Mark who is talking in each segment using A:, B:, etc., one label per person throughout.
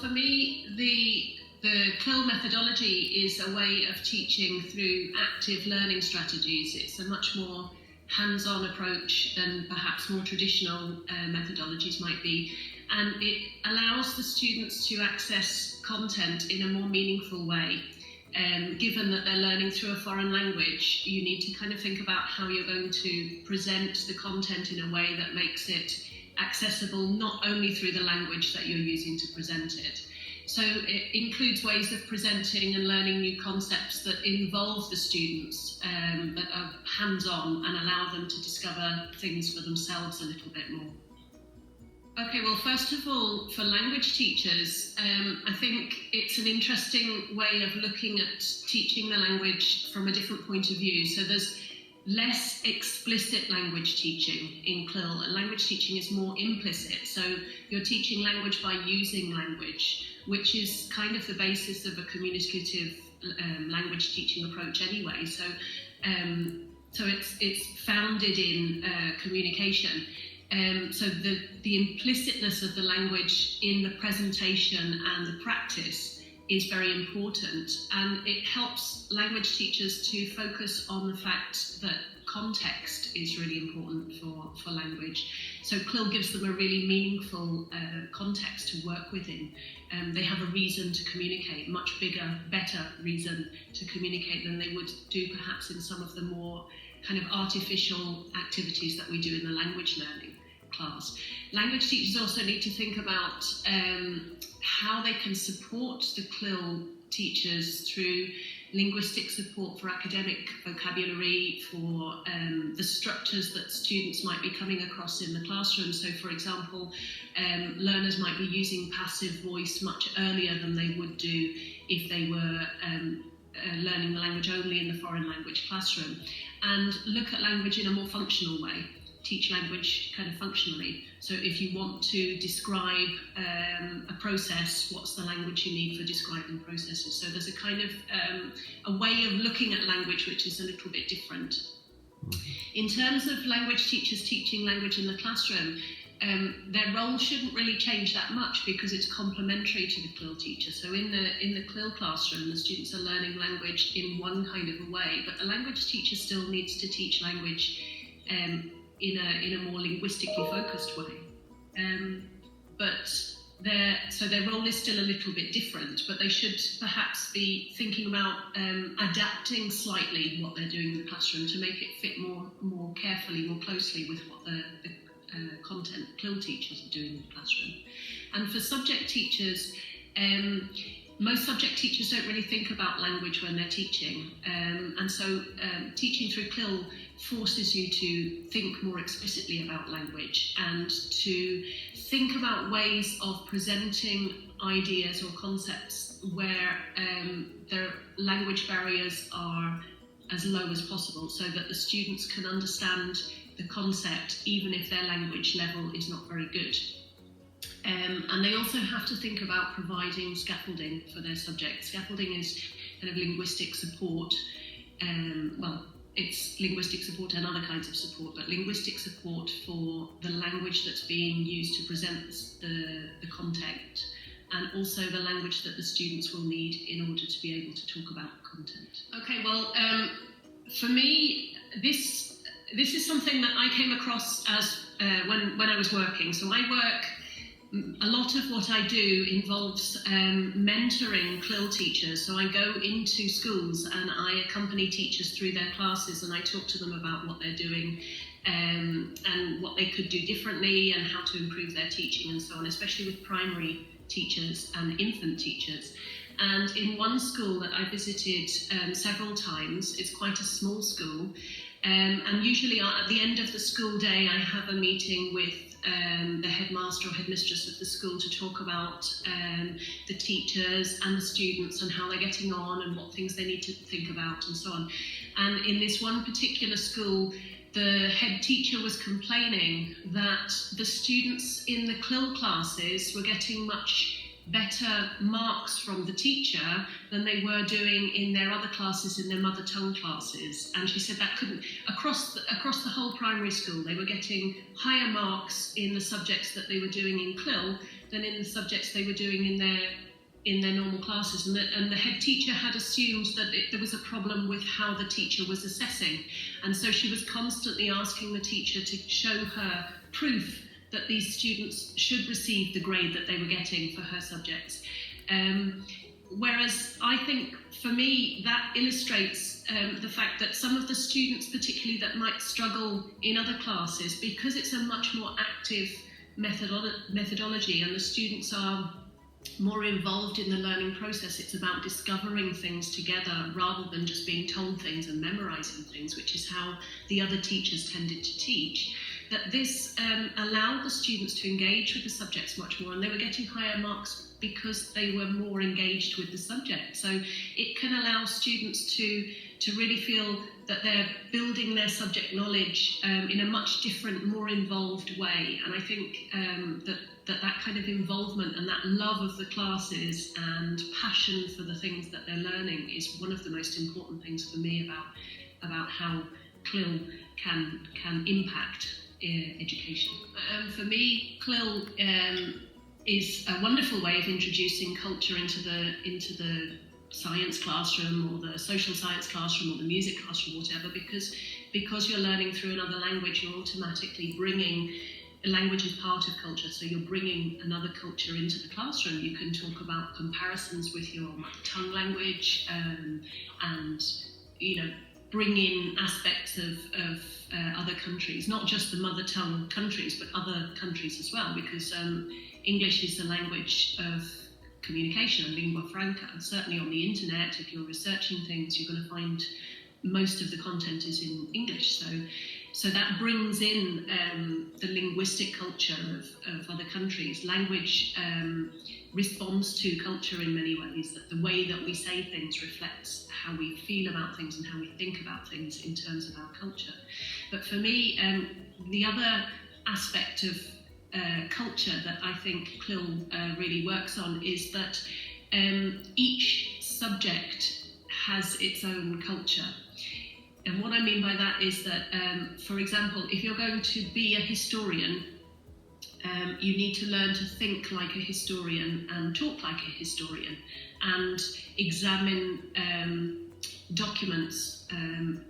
A: for me, the CLIL methodology is a way of teaching through active learning strategies. It's a much more hands-on approach than perhaps more traditional methodologies might be. And it allows the students to access content in a more meaningful way. Given that they're learning through a foreign language, you need to kind of think about how you're going to present the content in a way that makes it accessible not only through the language that you're using to present it. So it includes ways of presenting and learning new concepts that involve the students, that are hands-on and allow them to discover things for themselves a little bit more. Okay, well, first of all, for language teachers, I think it's an interesting way of looking at teaching the language from a different point of view. So there's less explicit language teaching in CLIL, and language teaching is more implicit. So you're teaching language by using language, which is kind of the basis of a communicative language teaching approach anyway. So it's founded in communication. So the implicitness of the language in the presentation and the practice is very important, and it helps language teachers to focus on the fact that context is really important for language. So CLIL gives them a really meaningful context to work within. They have a reason to communicate, much bigger, better reason to communicate than they would do perhaps in some of the more kind of artificial activities that we do in the language learning class. Language teachers also need to think about how they can support the CLIL teachers through linguistic support for academic vocabulary, for the structures that students might be coming across in the classroom. So, for example, learners might be using passive voice much earlier than they would do if they were learning the language only in the foreign language classroom, and look at language in a more functional way. Teach language kind of functionally. So if you want to describe a process, what's the language you need for describing processes? So there's a kind of a way of looking at language which is a little bit different. In terms of language teachers teaching language in the classroom, their role shouldn't really change that much because it's complementary to the CLIL teacher. So in the CLIL classroom, the students are learning language in one kind of a way, but the language teacher still needs to teach language in a more linguistically focused way. So their role is still a little bit different, but they should perhaps be thinking about adapting slightly what they're doing in the classroom to make it fit more carefully, more closely with what the content CLIL teachers are doing in the classroom. And for subject teachers, most subject teachers don't really think about language when they're teaching, and so teaching through CLIL forces you to think more explicitly about language and to think about ways of presenting ideas or concepts where their language barriers are as low as possible, so that the students can understand the concept even if their language level is not very good. And they also have to think about providing scaffolding for their subject. Scaffolding is kind of linguistic support. It's linguistic support and other kinds of support, but linguistic support for the language that's being used to present the content, and also the language that the students will need in order to be able to talk about the content. Okay, well, for me, this is something that I came across as when I was working. So a lot of what I do involves mentoring CLIL teachers. So I go into schools and I accompany teachers through their classes, and I talk to them about what they're doing and what they could do differently and how to improve their teaching and so on, especially with primary teachers and infant teachers. And in one school that I visited several times, it's quite a small school, and usually at the end of the school day I have a meeting with the headmaster or headmistress of the school to talk about the teachers and the students and how they're getting on and what things they need to think about and so on. And in this one particular school, the head teacher was complaining that the students in the CLIL classes were getting much better marks from the teacher than they were doing in their other classes, in their mother tongue classes. And she said that couldn't, across the whole primary school, they were getting higher marks in the subjects that they were doing in CLIL than in the subjects they were doing in their normal classes, and the head teacher had assumed that there was a problem with how the teacher was assessing, and so she was constantly asking the teacher to show her proof that these students should receive the grade that they were getting for her subjects. Whereas I think, for me, that illustrates the fact that some of the students, particularly that might struggle in other classes, because it's a much more active methodology and the students are more involved in the learning process, it's about discovering things together rather than just being told things and memorising things, which is how the other teachers tended to teach, that this allowed the students to engage with the subjects much more, and they were getting higher marks because they were more engaged with the subject. So it can allow students to really feel that they're building their subject knowledge in a much different, more involved way. And I think that kind of involvement and that love of the classes and passion for the things that they're learning is one of the most important things for me about how CLIL can impact education. For me, CLIL is a wonderful way of introducing culture into the science classroom or the social science classroom or the music classroom, whatever, because you're learning through another language, you're automatically bringing language is part of culture, so you're bringing another culture into the classroom. You can talk about comparisons with your mother tongue language, and bring in aspects of other countries, not just the mother tongue countries, but other countries as well, because English is the language of communication, lingua franca. And certainly on the internet, if you're researching things, you're going to find most of the content is in English. So that brings in the linguistic culture of other countries. Language responds to culture in many ways, that the way that we say things reflects how we feel about things and how we think about things in terms of our culture. But for me, the other aspect of culture that I think CLIL really works on is that each subject has its own culture. And what I mean by that is that, for example, if you're going to be a historian, you need to learn to think like a historian and talk like a historian and examine documents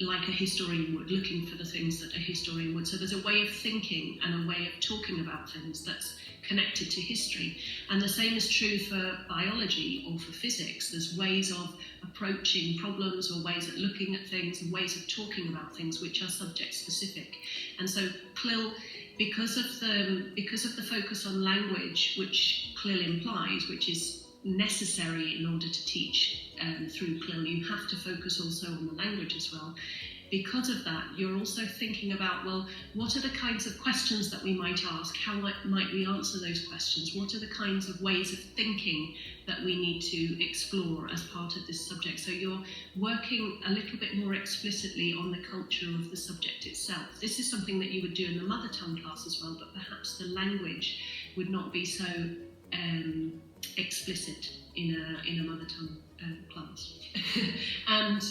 A: like a historian would, looking for the things that a historian would. So there's a way of thinking and a way of talking about things that's connected to history. And the same is true for biology or for physics. There's ways of approaching problems or ways of looking at things and ways of talking about things which are subject specific. And so CLIL, because of the focus on language, which CLIL implies, which is necessary in order to teach through CLIL, you have to focus also on the language as well. Because of that, you're also thinking about, well, what are the kinds of questions that we might ask? How might we answer those questions? What are the kinds of ways of thinking that we need to explore as part of this subject? So you're working a little bit more explicitly on the culture of the subject itself. This is something that you would do in the mother tongue class as well, but perhaps the language would not be so explicit in a mother tongue class. And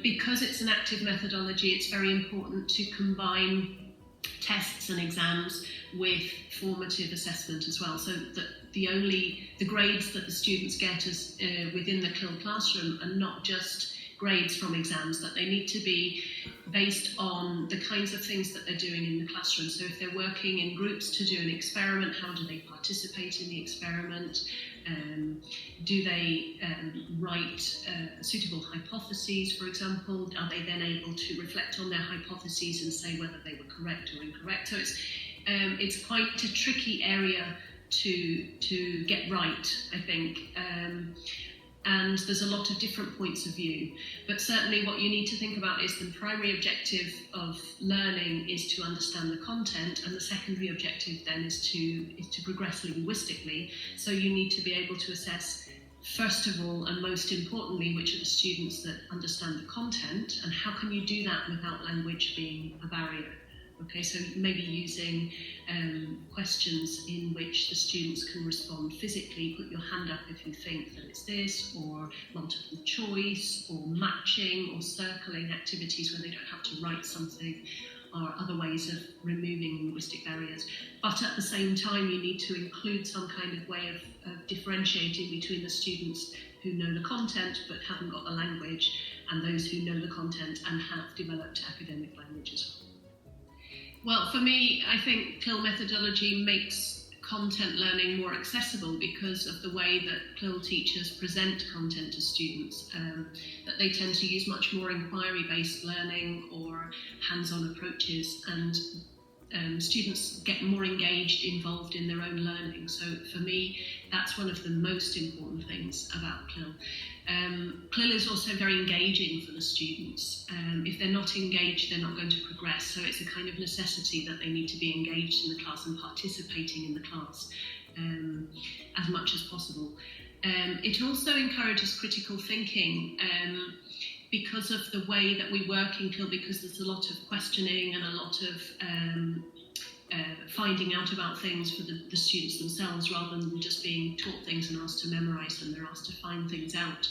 A: because it's an active methodology, it's very important to combine tests and exams with formative assessment as well, so that the grades that the students get as within the CLIL classroom are not just grades from exams, that they need to be based on the kinds of things that they're doing in the classroom. So if they're working in groups to do an experiment, how do they participate in the experiment? Do they write suitable hypotheses, for example? Are they then able to reflect on their hypotheses and say whether they were correct or incorrect? So it's quite a tricky area to get right, I think. And there's a lot of different points of view. But certainly what you need to think about is the primary objective of learning is to understand the content, and the secondary objective then is to progress linguistically. So you need to be able to assess, first of all and most importantly, which are the students that understand the content, and how can you do that without language being a barrier. Okay, so maybe using questions in which the students can respond physically, put your hand up if you think that it's this, or multiple choice, or matching, or circling activities where they don't have to write something, are other ways of removing linguistic barriers. But at the same time, you need to include some kind of way of differentiating between the students who know the content but haven't got the language, and those who know the content and have developed academic language as well. Well, for me, I think CLIL methodology makes content learning more accessible because of the way that CLIL teachers present content to students, that they tend to use much more inquiry-based learning or hands-on approaches, and students get more engaged, involved in their own learning. So for me, that's one of the most important things about CLIL. CLIL is also very engaging for the students. If they're not engaged, they're not going to progress. So it's a kind of necessity that they need to be engaged in the class and participating in the class as much as possible. It also encourages critical thinking because of the way that we work in CLIL, because there's a lot of questioning and a lot of finding out about things for the students themselves, rather than just being taught things and asked to memorise them. They're asked to find things out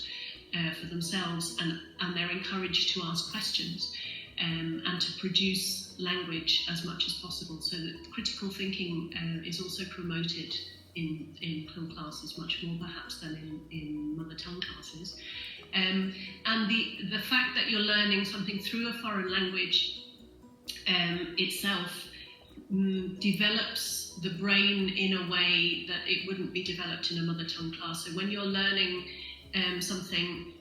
A: for themselves, and they're encouraged to ask questions and to produce language as much as possible. So that critical thinking is also promoted in CLIL classes much more perhaps than in mother tongue classes. And the fact that you're learning something through a foreign language itself develops the brain in a way that it wouldn't be developed in a mother tongue class. So when you're learning something,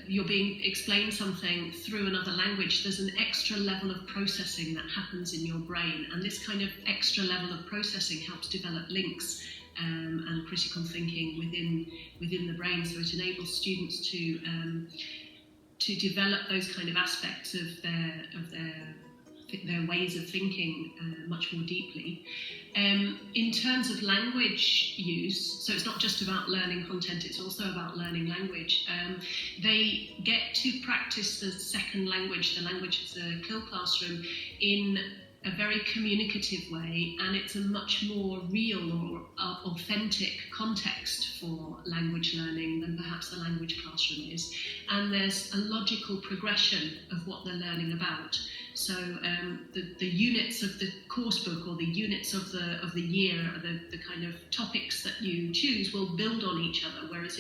A: you're being explained something through another language, there's an extra level of processing that happens in your brain, and this kind of extra level of processing helps develop links and critical thinking within the brain. So it enables students to develop those kind of aspects of their ways of thinking much more deeply. In terms of language use, so it's not just about learning content, it's also about learning language. They get to practice the second language, the language of the CLIL classroom, in a very communicative way, and it's a much more real or authentic context for language learning than perhaps the language classroom is. And there's a logical progression of what they're learning about. So the units of the course book or the units of the year, the kind of topics that you choose will build on each other. Whereas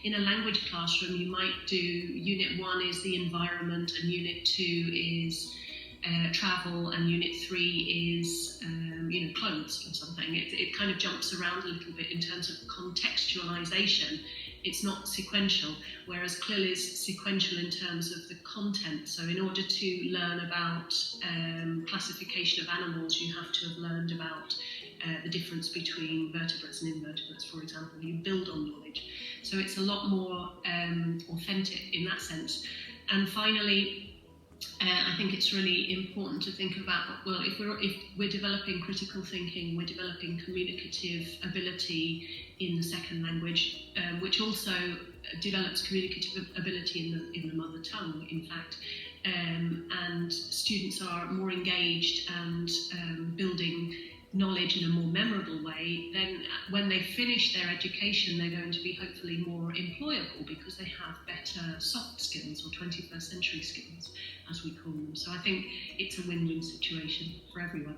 A: in a language classroom, you might do unit 1 is the environment, and unit 2 is travel, and unit 3 is clothes or something. It kind of jumps around a little bit in terms of contextualization. It's not sequential, whereas CLIL is sequential in terms of the content. So in order to learn about classification of animals, you have to have learned about the difference between vertebrates and invertebrates, for example. You build on knowledge. So it's a lot more authentic in that sense. And finally, I think it's really important to think about, well, if we're developing critical thinking, we're developing communicative ability in the second language, which also develops communicative ability in the mother tongue, in fact, and students are more engaged and building knowledge in a more memorable way, then when they finish their education, they're going to be hopefully more employable because they have better soft skills, or 21st century skills, as we call them. So I think it's a win-win situation for everyone.